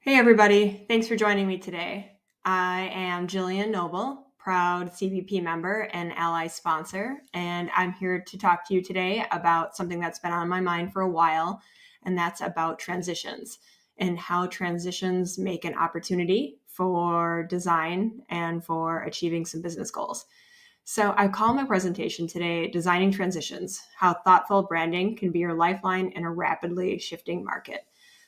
Hey everybody, thanks for joining me today. I am Jillian Noble, proud CBP member and ally sponsor, and I'm here to talk to you today about something that's been on my mind for a while, and that's about transitions and how transitions make an opportunity for design and for achieving some business goals. So I call my presentation today Designing Transitions, How Thoughtful Branding Can Be Your Lifeline in a Rapidly Shifting Market.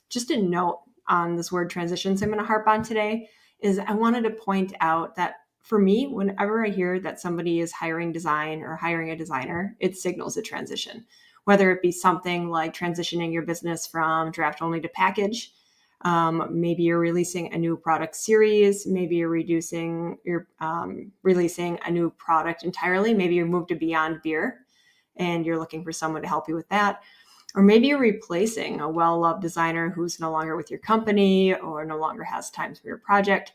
Just a note on this word transitions I'm going to harp on today is I wanted to point out that for me, whenever I hear that somebody is hiring design or hiring a designer, it signals a transition, whether it be something like transitioning your business from draft only to package. Maybe you're releasing a new product series. Maybe you're releasing a new product entirely. Maybe you moved to Beyond Beer and you're looking for someone to help you with that. Or maybe you're replacing a well-loved designer who's no longer with your company or no longer has time for your project.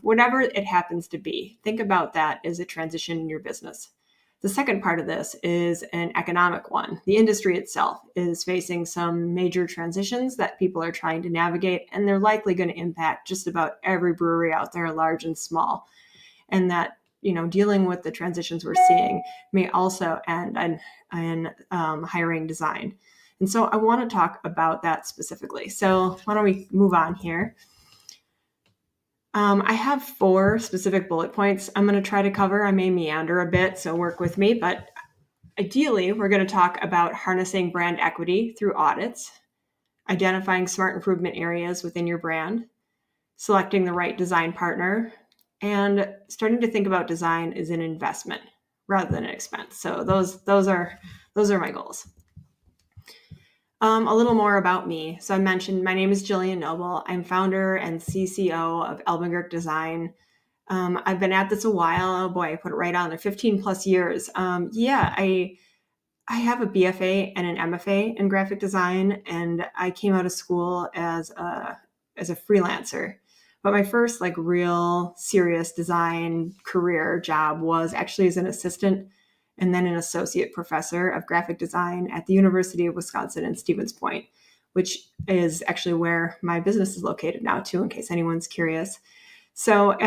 Whatever it happens to be, think about that as a transition in your business. The second part of this is an economic one. The industry itself is facing some major transitions that people are trying to navigate, and they're likely going to impact just about every brewery out there, large and small. And that, dealing with the transitions we're seeing may also end in hiring design. And so I want to talk about that specifically. So why don't we move on here? I have 4 specific bullet points I'm going to try to cover. I may meander a bit, so work with me. But ideally, we're going to talk about harnessing brand equity through audits, identifying smart improvement areas within your brand, selecting the right design partner, and starting to think about design as an investment rather than an expense. So those are my goals. A little more about me. So I mentioned my name is Jillian Noble. I'm founder and CCO of Elbengerk Design. I've been at this a while. Oh boy, I put it right on there, 15 plus years. I have a BFA and an MFA in graphic design, and I came out of school as a freelancer. But my first real serious design career job was actually as an assistant and then an associate professor of graphic design at the University of Wisconsin in Stevens Point, which is actually where my business is located now too, in case anyone's curious. So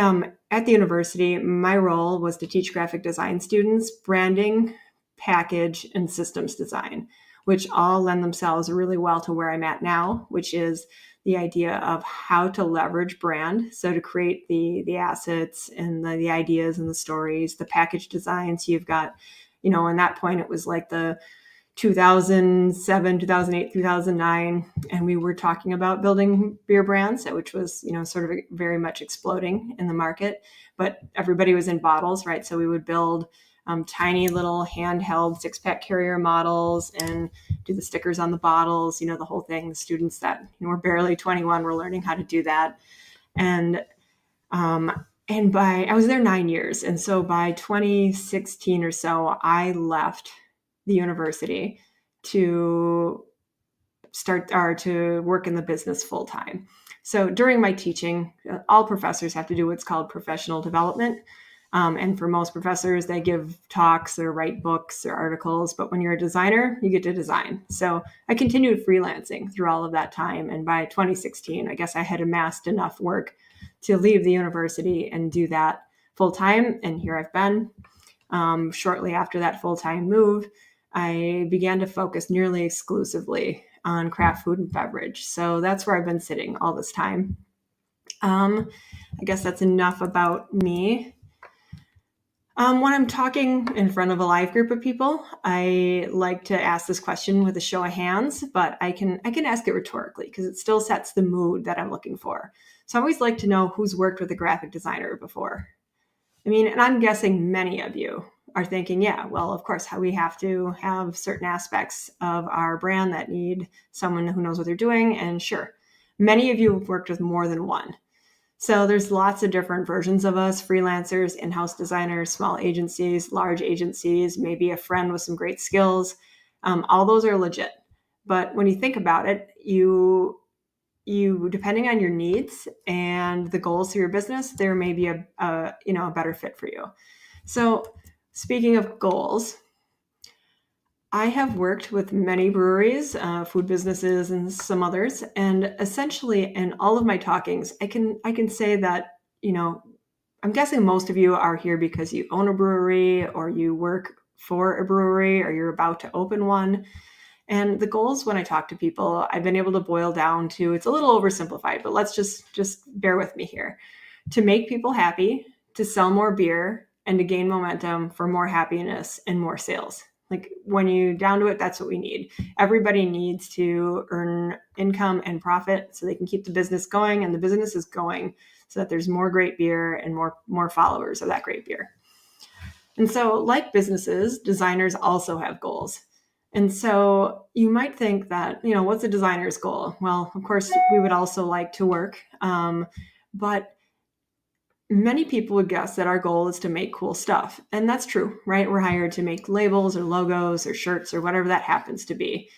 at the university, my role was to teach graphic design students branding, package, and systems design, which all lend themselves really well to where I'm at now, which is the idea of how to leverage brand. So to create the assets and the ideas and the stories, the package design. So you've got, in that point, it was like the 2007, 2008, 2009, and we were talking about building beer brands, which was, sort of very much exploding in the market, but everybody was in bottles, right? So we would build tiny little handheld 6-pack carrier models and do the stickers on the bottles, the whole thing. The students that were barely 21 were learning how to do that. And I was there 9 years. And so by 2016 or so, I left the university to work in the business full time. So during my teaching, all professors have to do what's called professional development. And for most professors, they give talks or write books or articles. But when you're a designer, you get to design. So I continued freelancing through all of that time. And by 2016, I guess I had amassed enough work to leave the university and do that full time. And here I've been. Shortly after that full-time move, I began to focus nearly exclusively on craft food and beverage. So that's where I've been sitting all this time. I guess that's enough about me. When I'm talking in front of a live group of people, I like to ask this question with a show of hands, but I can ask it rhetorically because it still sets the mood that I'm looking for. So I always like to know who's worked with a graphic designer before. And I'm guessing many of you are thinking, yeah, well, of course, we have to have certain aspects of our brand that need someone who knows what they're doing. And sure, many of you have worked with more than one. So there's lots of different versions of us: freelancers, in-house designers, small agencies, large agencies, maybe a friend with some great skills. All those are legit. But when you think about it, you depending on your needs and the goals of your business, there may be a better fit for you. So speaking of goals, I have worked with many breweries, food businesses, and some others, and essentially in all of my talkings, I can say that, I'm guessing most of you are here because you own a brewery or you work for a brewery or you're about to open one. And the goals when I talk to people, I've been able to boil down to, it's a little oversimplified, but let's just bear with me here. To make people happy, to sell more beer, and to gain momentum for more happiness and more sales. Like when you down to it, that's what we need. Everybody needs to earn income and profit so they can keep the business going, and the business is going so that there's more great beer and more followers of that great beer. And so, like businesses, designers also have goals. And so you might think that, what's a designer's goal? Well, of course, we would also like to work, but many people would guess that our goal is to make cool stuff. And that's true, right? We're hired to make labels or logos or shirts or whatever that happens to be.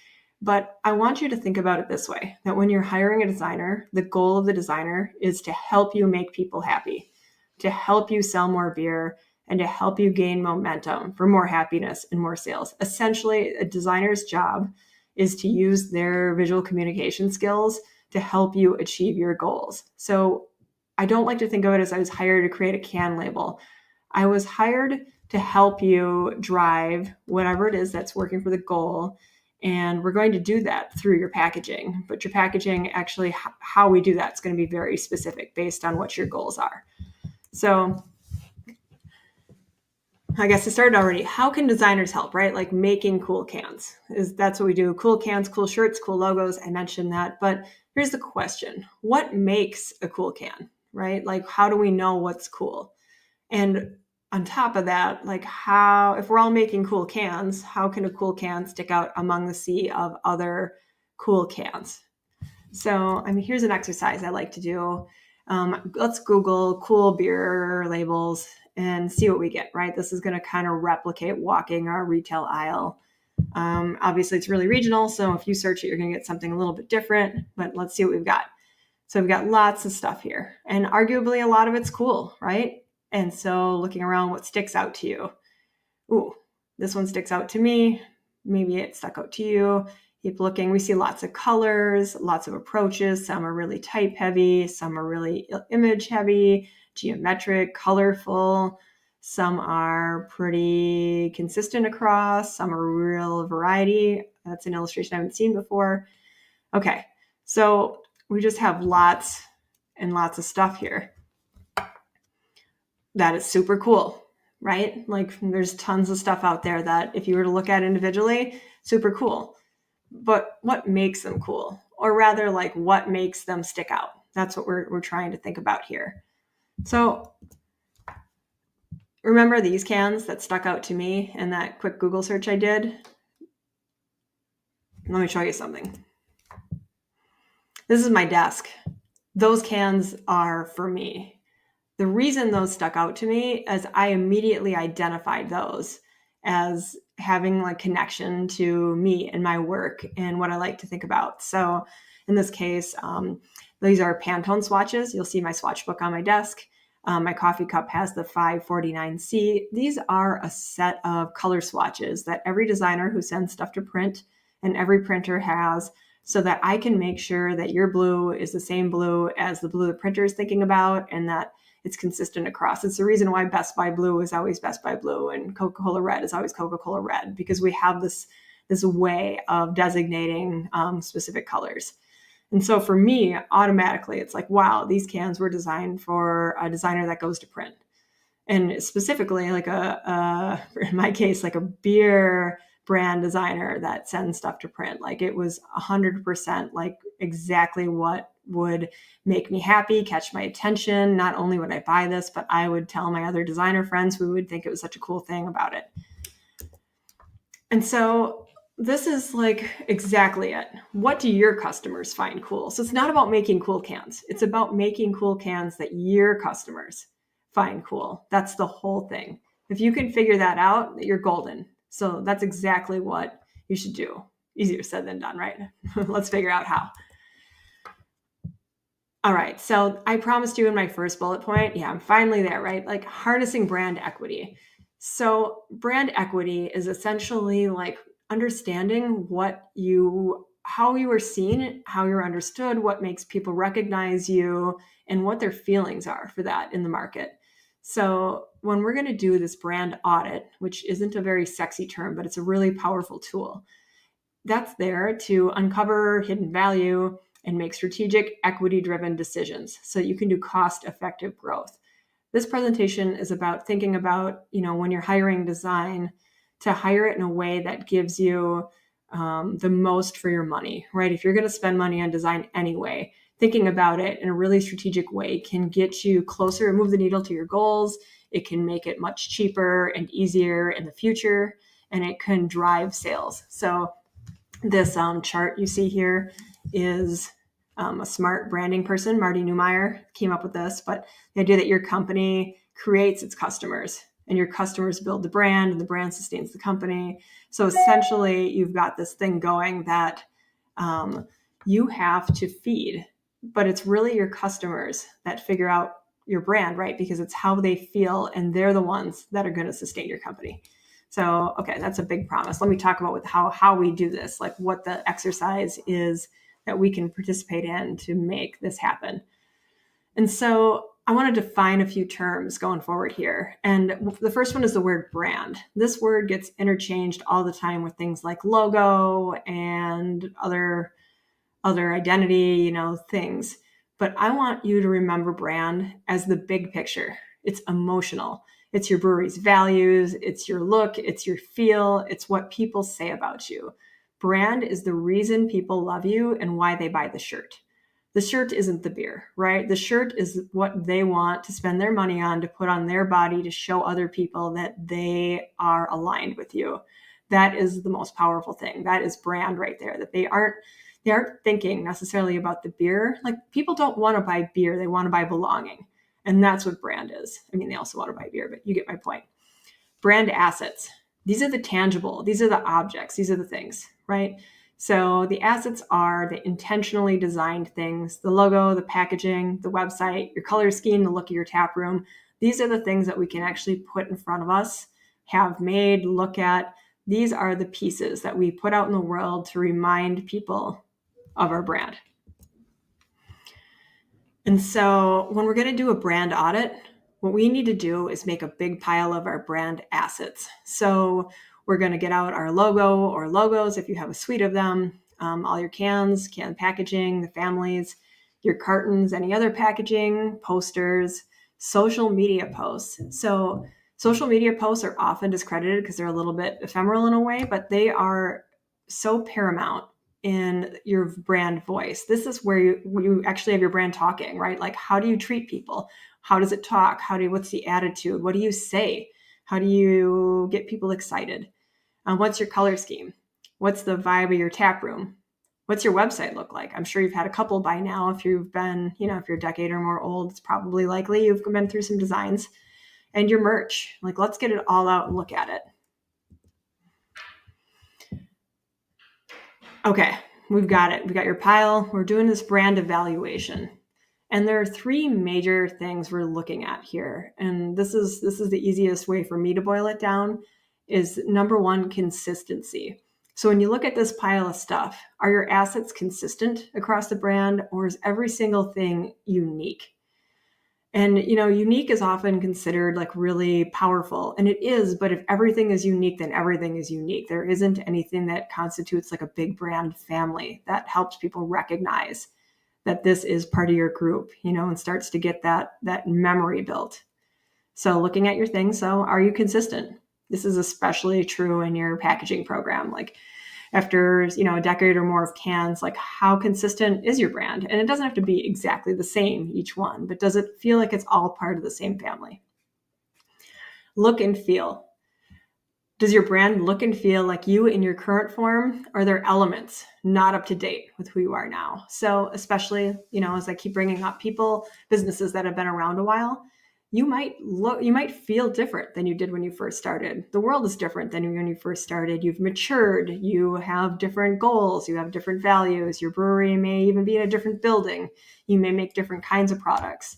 But I want you to think about it this way, that when you're hiring a designer, the goal of the designer is to help you make people happy, to help you sell more beer, and to help you gain momentum for more happiness and more sales. Essentially, a designer's job is to use their visual communication skills to help you achieve your goals. So I don't like to think of it as I was hired to create a can label. I was hired to help you drive whatever it is that's working for the goal. And we're going to do that through your packaging. But your packaging, actually, how we do that is going to be very specific based on what your goals are. So I guess it started already. How can designers help, right? Like making cool cans. That's what we do. Cool cans, cool shirts, cool logos. I mentioned that. But here's the question. What makes a cool can, right? Like, how do we know what's cool? And on top of that, like if we're all making cool cans, how can a cool can stick out among the sea of other cool cans? So, here's an exercise I like to do. Let's Google cool beer labels and see what we get, right? This is going to kind of replicate walking our retail aisle. Obviously, it's really regional, so if you search it, you're going to get something a little bit different, but let's see what we've got. So we've got lots of stuff here, and arguably a lot of it's cool, right? And so looking around, what sticks out to you? Ooh, this one sticks out to me. Maybe it stuck out to you. Keep looking. We see lots of colors, lots of approaches. Some are really type heavy. Some are really image heavy, geometric, colorful. Some are pretty consistent across. Some are real variety. That's an illustration I haven't seen before. Okay, so we just have lots and lots of stuff here. That is super cool, right? Like there's tons of stuff out there that if you were to look at individually, super cool. But what makes them cool? Or rather, like what makes them stick out? That's what we're trying to think about here. So remember these cans that stuck out to me in that quick Google search I did? Let me show you something. This is my desk. Those cans are for me. The reason those stuck out to me is I immediately identified those as having like connection to me and my work and what I like to think about. So in this case, these are Pantone swatches. You'll see my swatch book on my desk. My coffee cup has the 549C. These are a set of color swatches that every designer who sends stuff to print and every printer has, so that I can make sure that your blue is the same blue as the blue the printer is thinking about, and that it's consistent across. It's the reason why Best Buy Blue is always Best Buy Blue and Coca-Cola Red is always Coca-Cola Red, because we have this way of designating specific colors. And so for me, automatically, it's like, wow, these cans were designed for a designer that goes to print. And specifically, like in my case, like a beer brand designer that sends stuff to print. Like it was 100% like exactly what would make me happy, catch my attention. Not only would I buy this, but I would tell my other designer friends who would think it was such a cool thing about it. And so this is like exactly it. What do your customers find cool? So it's not about making cool cans. It's about making cool cans that your customers find cool. That's the whole thing. If you can figure that out, you're golden. So that's exactly what you should do. Easier said than done, right? Let's figure out how. All right. So I promised you in my first bullet point, I'm finally there, right? Like harnessing brand equity. So brand equity is essentially like understanding how you are seen, how you're understood, what makes people recognize you, and what their feelings are for that in the market. So when we're going to do this brand audit, which isn't a very sexy term, but it's a really powerful tool, that's there to uncover hidden value and make strategic, equity-driven decisions so you can do cost-effective growth. This presentation is about thinking about, when you're hiring design, to hire it in a way that gives you the most for your money, right? If you're going to spend money on design anyway, thinking about it in a really strategic way can get you closer and move the needle to your goals. It can make it much cheaper and easier in the future, and it can drive sales. So this chart you see here is a smart branding person, Marty Neumeier, came up with this, but the idea that your company creates its customers and your customers build the brand and the brand sustains the company. So essentially you've got this thing going that you have to feed, but it's really your customers that figure out your brand, right? Because it's how they feel and they're the ones that are going to sustain your company. So, okay, that's a big promise. Let me talk about how we do this, like what the exercise is that we can participate in to make this happen. And so I want to define a few terms going forward here. And the first one is the word brand. This word gets interchanged all the time with things like logo and other identity, things. But I want you to remember brand as the big picture. It's emotional. It's your brewery's values. It's your look. It's your feel. It's what people say about you. Brand is the reason people love you and why they buy the shirt. The shirt isn't the beer, right? The shirt is what they want to spend their money on, to put on their body, to show other people that they are aligned with you. That is the most powerful thing. That is brand right there, that they aren't thinking necessarily about the beer. Like, people don't want to buy beer. They want to buy belonging. And that's what brand is. I mean, they also want to buy beer, but you get my point. Brand assets. These are the tangible. These are the objects. These are the things, right? So the assets are the intentionally designed things, the logo, the packaging, the website, your color scheme, the look of your tap room. These are the things that we can actually put in front of us, have made, look at. These are the pieces that we put out in the world to remind people of our brand. And so when we're going to do a brand audit, what we need to do is make a big pile of our brand assets. So we're going to get out our logo or logos if you have a suite of them, all your cans, can packaging, the families, your cartons, any other packaging, posters, social media posts. So social media posts are often discredited because they're a little bit ephemeral in a way, but they are so paramount in your brand voice. This is where you actually have your brand talking, right? Like, how do you treat people? How does it talk? What's the attitude? What do you say? How do you get people excited? What's your color scheme? What's the vibe of your tap room? What's your website look like? I'm sure you've had a couple by now. If you've been, if you're a decade or more old, it's probably likely you've been through some designs. And your merch, like, let's get it all out and look at it. Okay, we've got it. We got your pile. We're doing this brand evaluation. And there are three major things we're looking at here. And this is the easiest way for me to boil it down, is number one, consistency. So when you look at this pile of stuff, are your assets consistent across the brand, or is every single thing unique? And, unique is often considered like really powerful, and it is, but if everything is unique, then everything is unique. There isn't anything that constitutes like a big brand family that helps people recognize that this is part of your group, and starts to get that memory built. So looking at your things, so are you consistent? This is especially true in your packaging program. Like, after, a decade or more of cans, like, how consistent is your brand? And it doesn't have to be exactly the same, each one, but does it feel like it's all part of the same family? Look and feel. Does your brand look and feel like you in your current form? Are there elements not up to date with who you are now? So especially, as I keep bringing up businesses that have been around a while, you might feel different than you did when you first started. The world is different than when you first started. You've matured. You have different goals. You have different values. Your brewery may even be in a different building. You may make different kinds of products.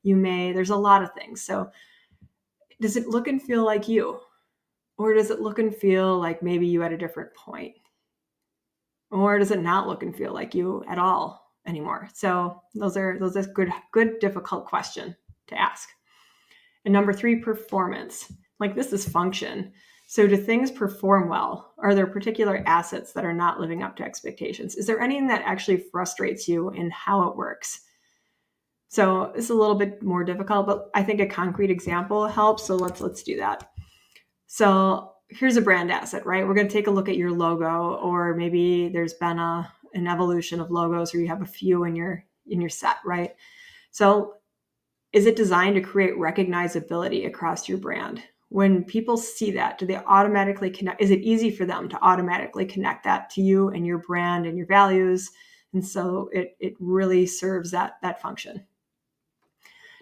There's a lot of things. So does it look and feel like you? Or does it look and feel like maybe you at a different point? Or does it not look and feel like you at all anymore? So those are good difficult question to ask. And number 3, performance. Like, this is function. So do things perform well? Are there particular assets that are not living up to expectations? Is there anything that actually frustrates you in how it works? So it's a little bit more difficult, but I think a concrete example helps. So let's do that. So here's a brand asset, right? We're going to take a look at your logo, or maybe there's been an evolution of logos, or you have a few in your set, right? So is it designed to create recognizability across your brand? When people see that, do they automatically connect? Is it easy for them to automatically connect that to you and your brand and your values? And so it really serves that function.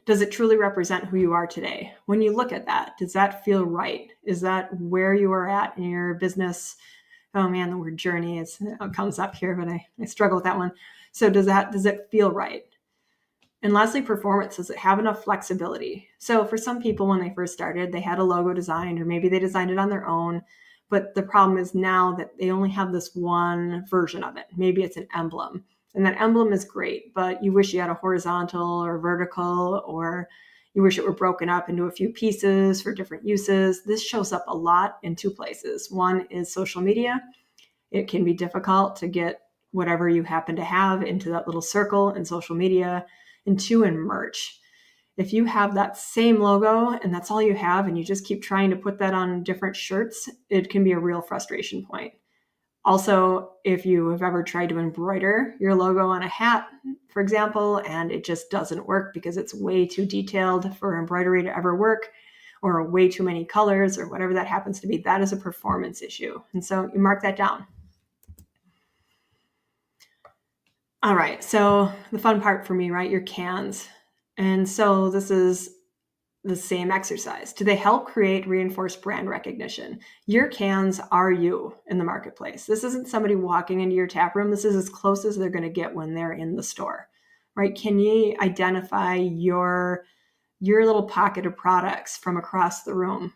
Does it truly represent who you are today? When you look at that, does that feel right? Is that where you are at in your business? Oh man, the word journey comes up here, but I struggle with that one. So does it feel right? And lastly, performance. Does it have enough flexibility? So for some people, when they first started, they had a logo designed, or maybe they designed it on their own. But the problem is now that they only have this one version of it. Maybe it's an emblem. And that emblem is great, but you wish you had a horizontal or vertical, or you wish it were broken up into a few pieces for different uses. This shows up a lot in 2 places. One is social media. It can be difficult to get whatever you happen to have into that little circle in social media. And 2, in merch. If you have that same logo and that's all you have, and you just keep trying to put that on different shirts, it can be a real frustration point. Also, if you have ever tried to embroider your logo on a hat, for example, and it just doesn't work because it's way too detailed for embroidery to ever work, or way too many colors, or whatever that happens to be, that is a performance issue. And so you mark that down. All right, so the fun part for me, right? Your cans. And so this is the same exercise. Do they help create reinforced brand recognition? Your cans are you in the marketplace. This isn't somebody walking into your tap room. This is as close as they're going to get when they're in the store, right? Can you identify your little pocket of products from across the room?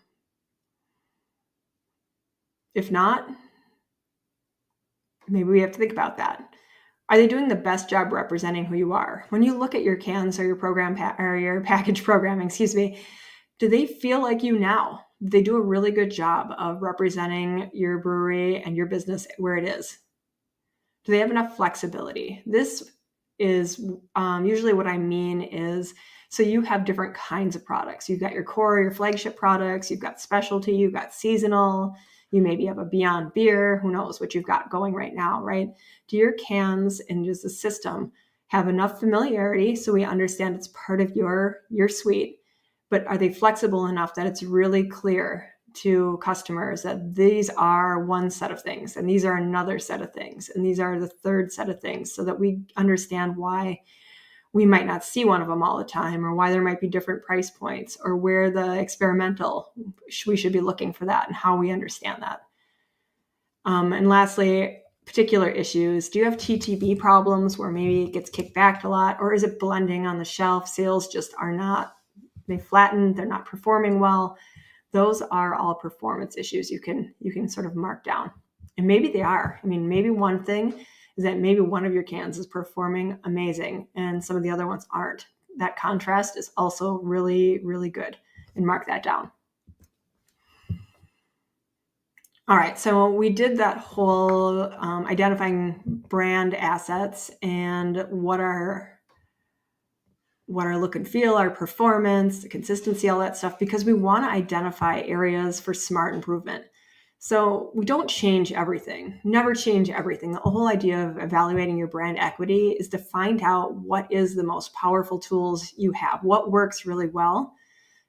If not, maybe we have to think about that. Are they doing the best job representing who you are? When you look at your cans or your or your package programming, do they feel like you now? Do they do a really good job of representing your brewery and your business where it is? Do they have enough flexibility? This is usually what I mean is, so you have different kinds of products. You've got your core, your flagship products, you've got specialty, you've got seasonal, you maybe have a Beyond Beer, who knows what you've got going right now, right? Do your cans and does the system have enough familiarity so we understand it's part of your suite, but are they flexible enough that it's really clear to customers that these are one set of things and these are another set of things and these are the third set of things, so that we understand why we might not see one of them all the time, or why there might be different price points, or where the experimental, we should be looking for that and how we understand that. And lastly, particular issues. Do you have TTB problems where maybe it gets kicked back a lot, or is it blending on the shelf? Sales just are not, they flatten, they're not performing well. Those are all performance issues you can sort of mark down. And maybe they are. I mean, maybe one thing is that maybe one of your cans is performing amazing and some of the other ones aren't. That contrast is also really, really good, and mark that down. All right, so we did that whole identifying brand assets and what are look and feel, our performance, the consistency, all that stuff, because we want to identify areas for smart improvement. So we don't change everything, never change everything. The whole idea of evaluating your brand equity is to find out what is the most powerful tools you have, what works really well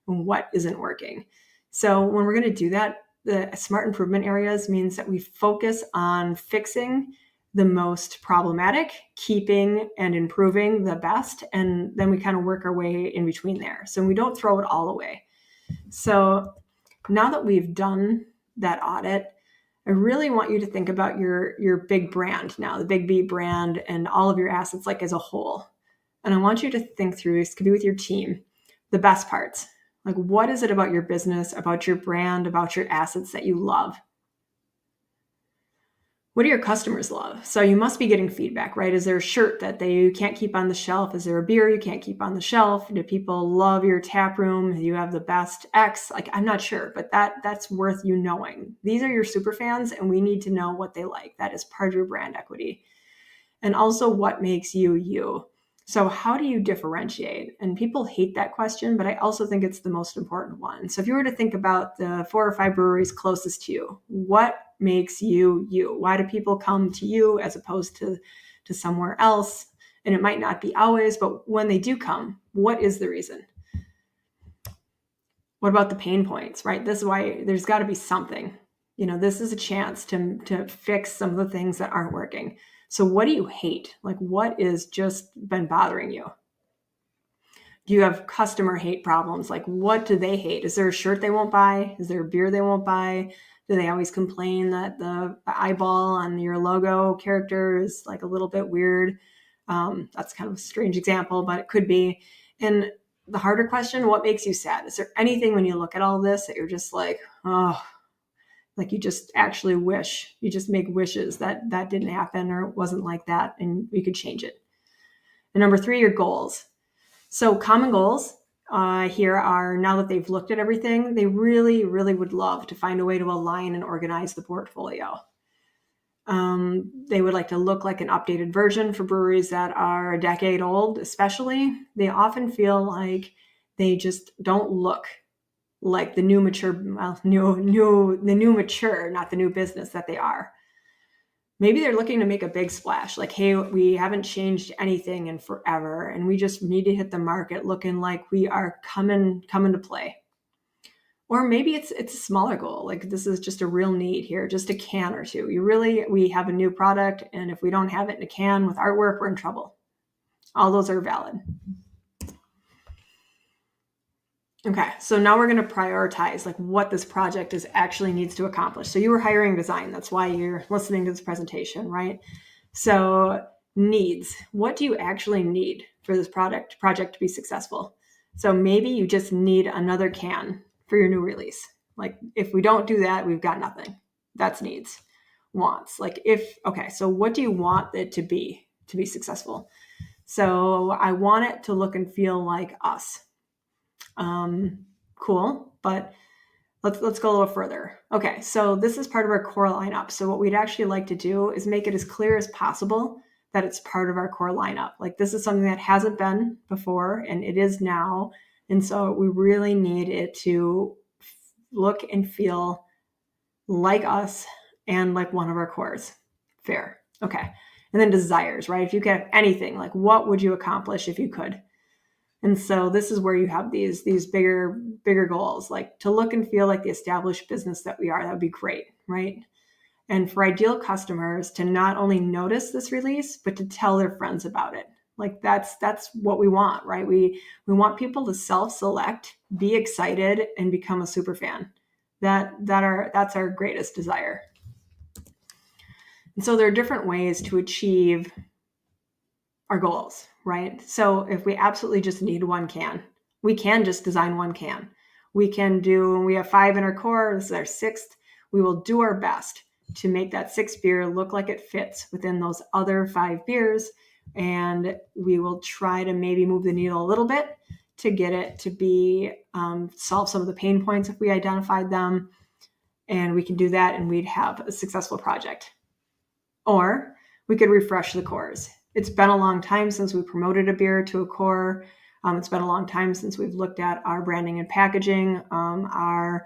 and what isn't working. So when we're going to do that, the smart improvement areas means that we focus on fixing the most problematic, keeping and improving the best, and then we kind of work our way in between there. So we don't throw it all away. So now that we've done that audit, I really want you to think about your big brand now, the Big B brand, and all of your assets like as a whole. And I want you to think through, this could be with your team, the best parts. Like, what is it about your business, about your brand, about your assets that you love? What do your customers love? So you must be getting feedback, right? Is there a shirt that they can't keep on the shelf? Is there a beer you can't keep on the shelf? Do people love your tap room? You have the best X? Like, I'm not sure, but that's worth you knowing. These are your super fans, and we need to know what they like. That is part of your brand equity. And also, what makes you you? So how do you differentiate? And people hate that question, but I also think it's the most important one. So if you were to think about the 4 or 5 breweries closest to you, what makes you you? Why do people come to you as opposed to somewhere else? And it might not be always, but when they do come, what is the reason? What about the pain points, right? This is why there's got to be something. This is a chance to fix some of the things that aren't working. So what do you hate? Like, what is just been bothering you? Do you have customer hate problems? Like, what do they hate? Is there a shirt they won't buy? Is there a beer they won't buy? Do they always complain that the eyeball on your logo character is like a little bit weird? That's kind of a strange example, but it could be. And the harder question, what makes you sad? Is there anything when you look at all this that you're just like, oh, like you just actually wish, you just make wishes that that didn't happen or it wasn't like that and we could change it. And number 3, your goals. So common goals here are, now that they've looked at everything, they really, really would love to find a way to align and organize the portfolio. They would like to look like an updated version for breweries that are a decade old, especially. They often feel like they just don't look like the new mature, well, the new mature, not the new business that they are. Maybe they're looking to make a big splash, like, hey, we haven't changed anything in forever, and we just need to hit the market looking like we are coming to play. Or maybe it's a smaller goal, like this is just a real need here, just a can or two. We have a new product, and if we don't have it in a can with artwork, we're in trouble. All those are valid. Okay, so now we're going to prioritize like what this project actually needs to accomplish. So you were hiring design. That's why you're listening to this presentation, right? So needs. What do you actually need for this project to be successful? So maybe you just need another can for your new release. Like if we don't do that, we've got nothing. That's needs. Wants. Okay, so what do you want it to be successful? So I want it to look and feel like us. Cool, but let's go a little further. Okay, so this is part of our core lineup. So what we'd actually like to do is make it as clear as possible that it's part of our core lineup. Like this is something that hasn't been before, and it is now. And so we really need it to look and feel like us and like one of our cores. Fair. Okay. And then desires, right? If you could have anything, like what would you accomplish if you could? And so this is where you have these bigger goals, like to look and feel like the established business that we are. That would be great, right? And for ideal customers to not only notice this release, but to tell their friends about it. Like that's what we want, right? We want people to self-select, be excited, and become a super fan. That's our greatest desire. And so there are different ways to achieve our goals, right? So if we absolutely just need one can, we can just design one can. We have 5 in our core, this is our 6th. We will do our best to make that 6th beer look like it fits within those other 5 beers. And we will try to maybe move the needle a little bit to get it to be, solve some of the pain points if we identified them. And we can do that and we'd have a successful project. Or we could refresh the cores. It's been a long time since we promoted a beer to a core. It's been a long time since we've looked at our branding and packaging. Our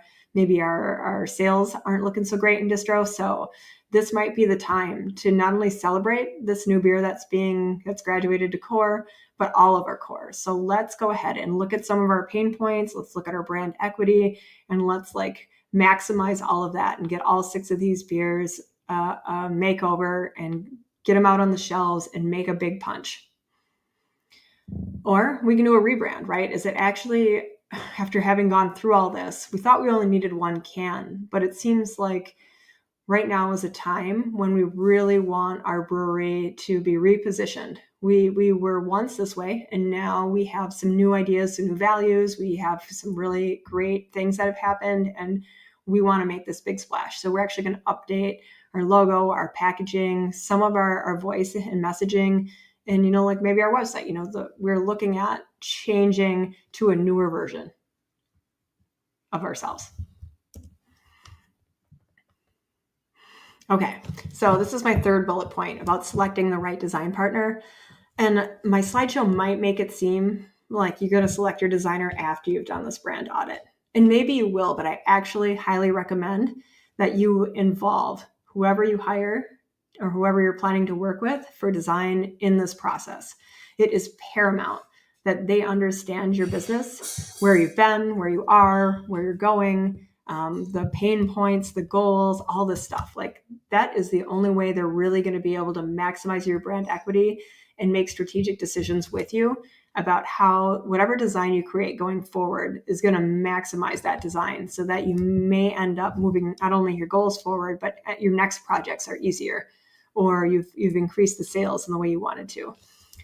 sales aren't looking so great in distro. So this might be the time to not only celebrate this new beer that's graduated to core, but all of our cores. So let's go ahead and look at some of our pain points. Let's look at our brand equity and let's maximize all of that and get all 6 of these beers a makeover and get them out on the shelves and make a big punch. Or we can do a rebrand, right? Is it actually, after having gone through all this, we thought we only needed one can, but it seems like right now is a time when we really want our brewery to be repositioned. We were once this way, and now we have some new ideas, some new values. We have some really great things that have happened, and we want to make this big splash. So we're actually going to update our logo, our packaging, some of our voice and messaging, and like maybe our website. We're looking at changing to a newer version of ourselves. Okay, so this is my third bullet point about selecting the right design partner. And my slideshow might make it seem like you're going to select your designer after you've done this brand audit. And maybe you will, but I actually highly recommend that you involve whoever you hire or whoever you're planning to work with for design in this process. It is paramount that they understand your business, where you've been, where you are, where you're going, the pain points, the goals, all this stuff. Like, that is the only way they're really going to be able to maximize your brand equity and make strategic decisions with you about how whatever design you create going forward is going to maximize that design, so that you may end up moving not only your goals forward, but your next projects are easier, or you've increased the sales in the way you wanted to.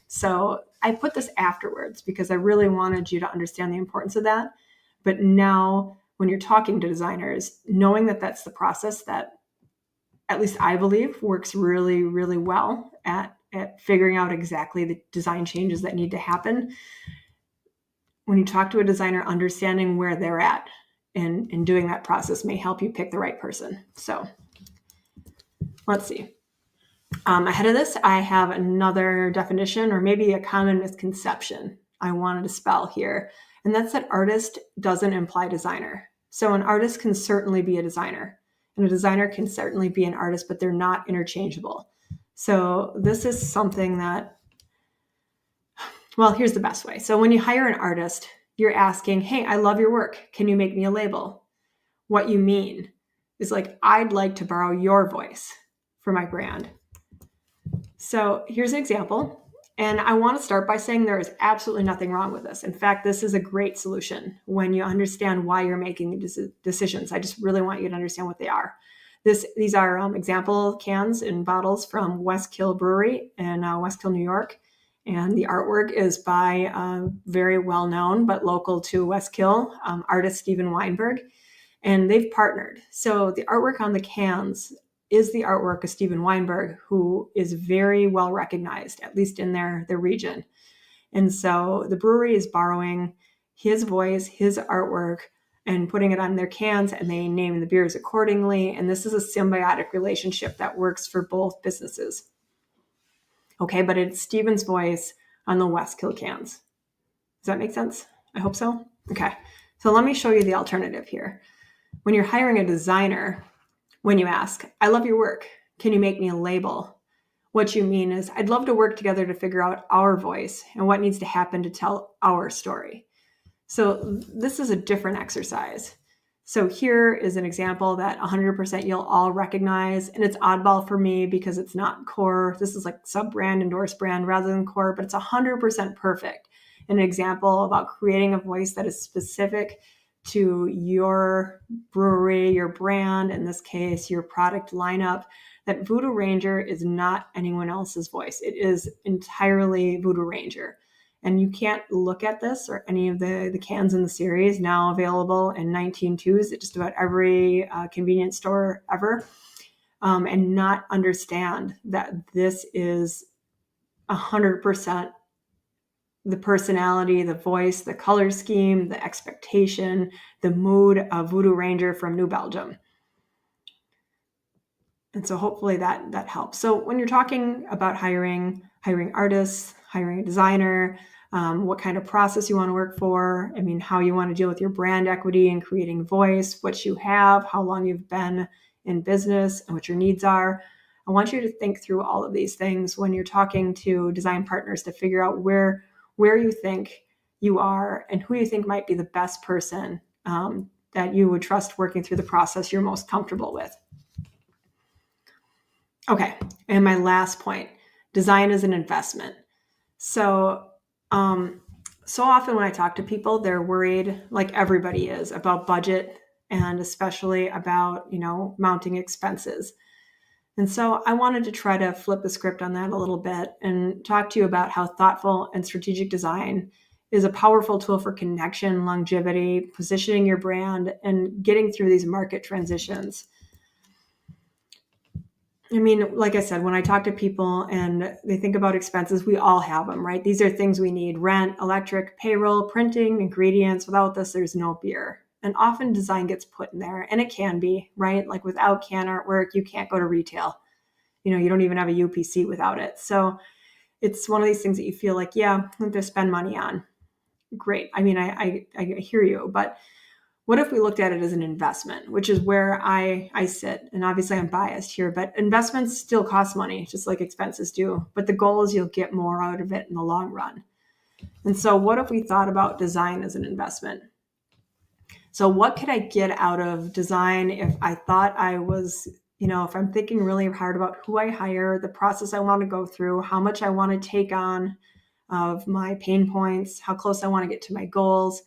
So I put this afterwards because I really wanted you to understand the importance of that. But now when you're talking to designers, knowing that that's the process that, at least I believe, works really, really well at figuring out exactly the design changes that need to happen. When you talk to a designer, understanding where they're at and doing that process may help you pick the right person. So let's see. Ahead of this, I have another definition, or maybe a common misconception I wanted to spell here. And that's that artist doesn't imply designer. So an artist can certainly be a designer, and a designer can certainly be an artist, but they're not interchangeable. So this is something that, well, here's the best way. So when you hire an artist, you're asking, hey, I love your work. Can you make me a label? What you mean is like, I'd like to borrow your voice for my brand. So here's an example. And I want to start by saying there is absolutely nothing wrong with this. In fact, this is a great solution when you understand why you're making decisions. I just really want you to understand what they are. These are example cans and bottles from Westkill Brewery in Westkill, New York. And the artwork is by a very well-known but local to Westkill artist Steven Weinberg. And they've partnered. So the artwork on the cans is the artwork of Steven Weinberg, who is very well recognized, at least in their region. And so the brewery is borrowing his voice, his artwork, and putting it on their cans, and they name the beers accordingly. And this is a symbiotic relationship that works for both businesses. Okay, but it's Steven's voice on the Westkill cans. Does that make sense? I hope so. Okay, so let me show you the alternative here. When you're hiring a designer, when you ask, I love your work, can you make me a label? What you mean is, I'd love to work together to figure out our voice and what needs to happen to tell our story. So this is a different exercise. So here is an example that 100% you'll all recognize, and it's oddball for me because it's not core. This is like sub-brand, endorsed brand rather than core, but it's 100% perfect. An example about creating a voice that is specific to your brewery, your brand, in this case, your product lineup, that Voodoo Ranger is not anyone else's voice. It is entirely Voodoo Ranger. And you can't look at this or any of the cans in the series, now available in 19.2s at just about every convenience store ever, and not understand that this is 100% the personality, the voice, the color scheme, the expectation, the mood of Voodoo Ranger from New Belgium. And so hopefully that helps. So when you're talking about hiring artists, hiring a designer, what kind of process you want to work for, how you want to deal with your brand equity and creating voice, what you have, how long you've been in business, and what your needs are. I want you to think through all of these things when you're talking to design partners to figure out where you think you are and who you think might be the best person that you would trust working through the process you're most comfortable with. Okay, and my last point, design is an investment. So often when I talk to people, they're worried, like everybody is, about budget and especially about, mounting expenses. And so I wanted to try to flip the script on that a little bit and talk to you about how thoughtful and strategic design is a powerful tool for connection, longevity, positioning your brand, and getting through these market transitions. I mean, like I said, when I talk to people and they think about expenses, we all have them, right? These are things we need: rent, electric, payroll, printing, ingredients. Without this, there's no beer. And often design gets put in there, and it can be, right? Like without can artwork, you can't go to retail. You don't even have a UPC without it. So it's one of these things that you feel like, yeah, I'm going to spend money on. Great. I mean, I hear you, but what if we looked at it as an investment, which is where I sit? And obviously I'm biased here, but investments still cost money, just like expenses do. But the goal is you'll get more out of it in the long run. And so what if we thought about design as an investment? So what could I get out of design if I thought I was, if I'm thinking really hard about who I hire, the process I want to go through, how much I want to take on of my pain points, how close I want to get to my goals?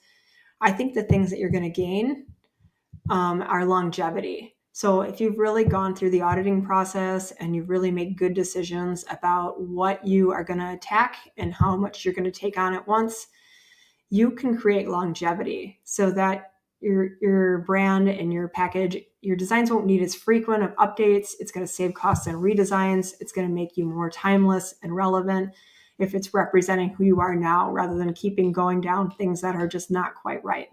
I think the things that you're going to gain are longevity. So if you've really gone through the auditing process and you've really made good decisions about what you are going to attack and how much you're going to take on at once, you can create longevity so that your brand and your package, your designs won't need as frequent of updates. It's going to save costs and redesigns. It's going to make you more timeless and relevant if it's representing who you are now, rather than keeping going down things that are just not quite right.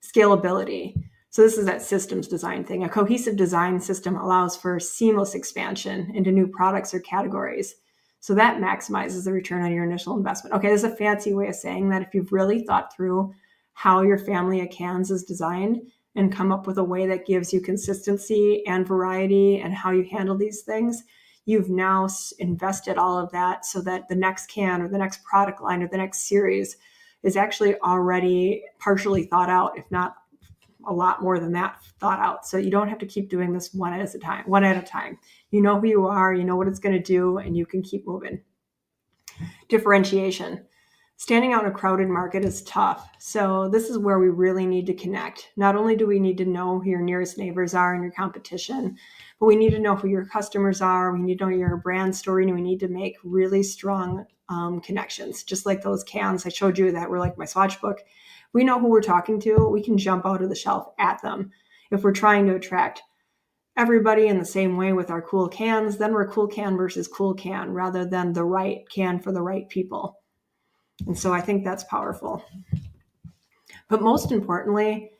Scalability. So this is that systems design thing. A cohesive design system allows for seamless expansion into new products or categories. So that maximizes the return on your initial investment. Okay, this is a fancy way of saying that if you've really thought through how your family of cans is designed and come up with a way that gives you consistency and variety and how you handle these things, you've now invested all of that so that the next can or the next product line or the next series is actually already partially thought out, if not a lot more than that thought out. So you don't have to keep doing this one at a time. You know who you are, you know what it's going to do, and you can keep moving. Differentiation. Standing out in a crowded market is tough. So this is where we really need to connect. Not only do we need to know who your nearest neighbors are and your competition, but we need to know who your customers are. We need to know your brand story, and we need to make really strong connections. Just like those cans I showed you that were like my swatch book. We know who we're talking to. We can jump out of the shelf at them. If we're trying to attract everybody in the same way with our cool cans, then we're cool can versus cool can rather than the right can for the right people. And so I think that's powerful. But most importantly,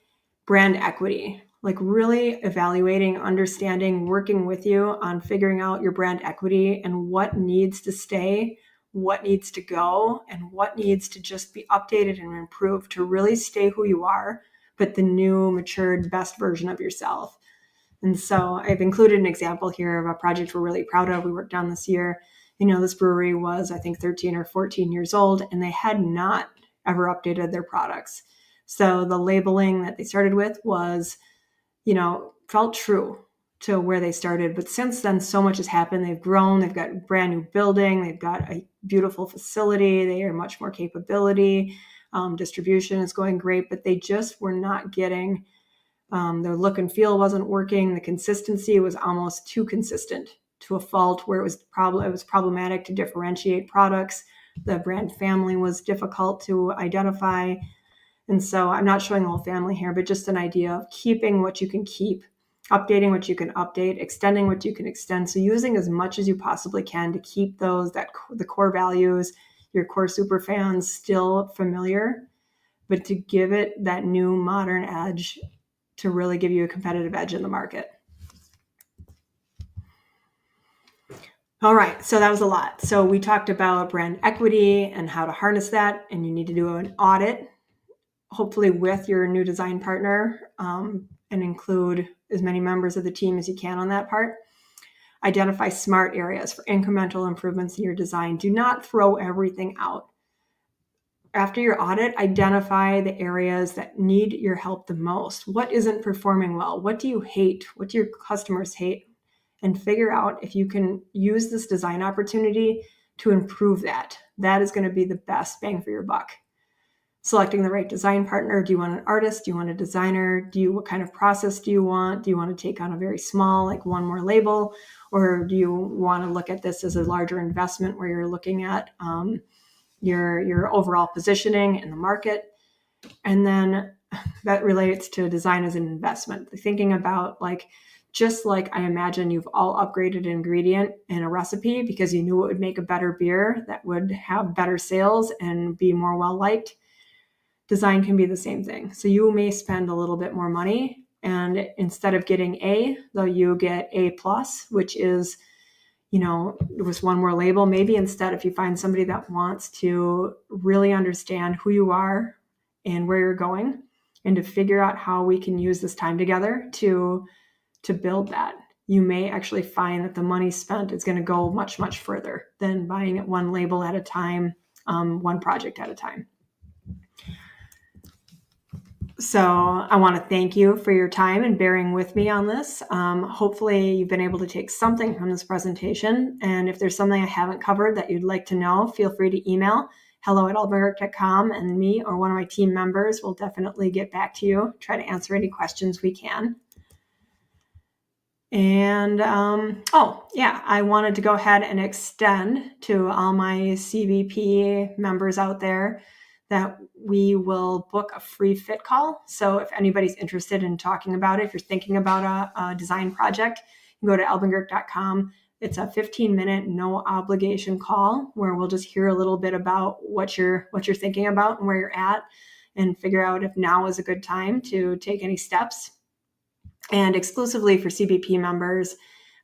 brand equity, like really evaluating, understanding, working with you on figuring out your brand equity and what needs to stay, what needs to go, and what needs to just be updated and improved to really stay who you are, but the new, matured, best version of yourself. And so I've included an example here of a project we're really proud of. We worked on this year. This brewery was, I think, 13 or 14 years old, and they had not ever updated their products. So the labeling that they started with was, felt true to where they started. But since then, so much has happened. They've grown. They've got a brand new building. They've got a beautiful facility. They are much more capability. Distribution is going great, but they just were not getting, their look and feel wasn't working. The consistency was almost too consistent to a fault where it was problematic to differentiate products. The brand family was difficult to identify. And so I'm not showing the whole family here, but just an idea of keeping what you can keep, updating what you can update, extending what you can extend. So using as much as you possibly can to keep the core values, your core super fans still familiar, but to give it that new modern edge to really give you a competitive edge in the market. All right, so that was a lot. So we talked about brand equity and how to harness that, and you need to do an audit, hopefully with your new design partner, and include as many members of the team as you can on that part. Identify smart areas for incremental improvements in your design. Do not throw everything out. After your audit, identify the areas that need your help the most. What isn't performing well? What do you hate? What do your customers hate? And figure out if you can use this design opportunity to improve that. That is going to be the best bang for your buck. Selecting the right design partner. Do you want an artist? Do you want a designer? What kind of process do you want? Do you want to take on a very small, like one more label? Or do you want to look at this as a larger investment where you're looking at your overall positioning in the market? And then that relates to design as an investment. Thinking about just like I imagine you've all upgraded an ingredient in a recipe because you knew it would make a better beer that would have better sales and be more well liked. Design can be the same thing. So you may spend a little bit more money, and instead of getting A, though, you get A plus, which is, it was one more label. Maybe instead, if you find somebody that wants to really understand who you are and where you're going, and to figure out how we can use this time together to build that, you may actually find that the money spent is going to go much, much further than buying it one label at a time, one project at a time. So I want to thank you for your time and bearing with me on this. Hopefully you've been able to take something from this presentation. And if there's something I haven't covered that you'd like to know, feel free to email hello@albingerk.com, and me or one of my team members will definitely get back to you, try to answer any questions we can. And I wanted to go ahead and extend to all my CVP members out there that we will book a free fit call. So if anybody's interested in talking about it, if you're thinking about a design project, you can go to albingerk.com. It's a 15-minute, no obligation call where we'll just hear a little bit about what you're thinking about and where you're at, and figure out if now is a good time to take any steps. And exclusively for CBP members,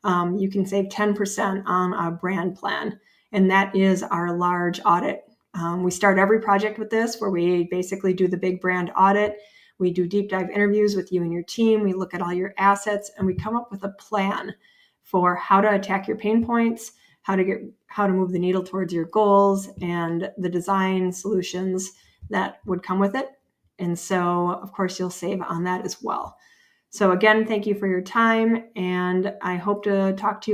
you can save 10% on a brand plan. And that is our large audit. We start every project with this, where we basically do the big brand audit. We do deep dive interviews with you and your team. We look at all your assets, and we come up with a plan for how to attack your pain points, how to move the needle towards your goals, and the design solutions that would come with it. And so, of course, you'll save on that as well. So again, thank you for your time, and I hope to talk to you all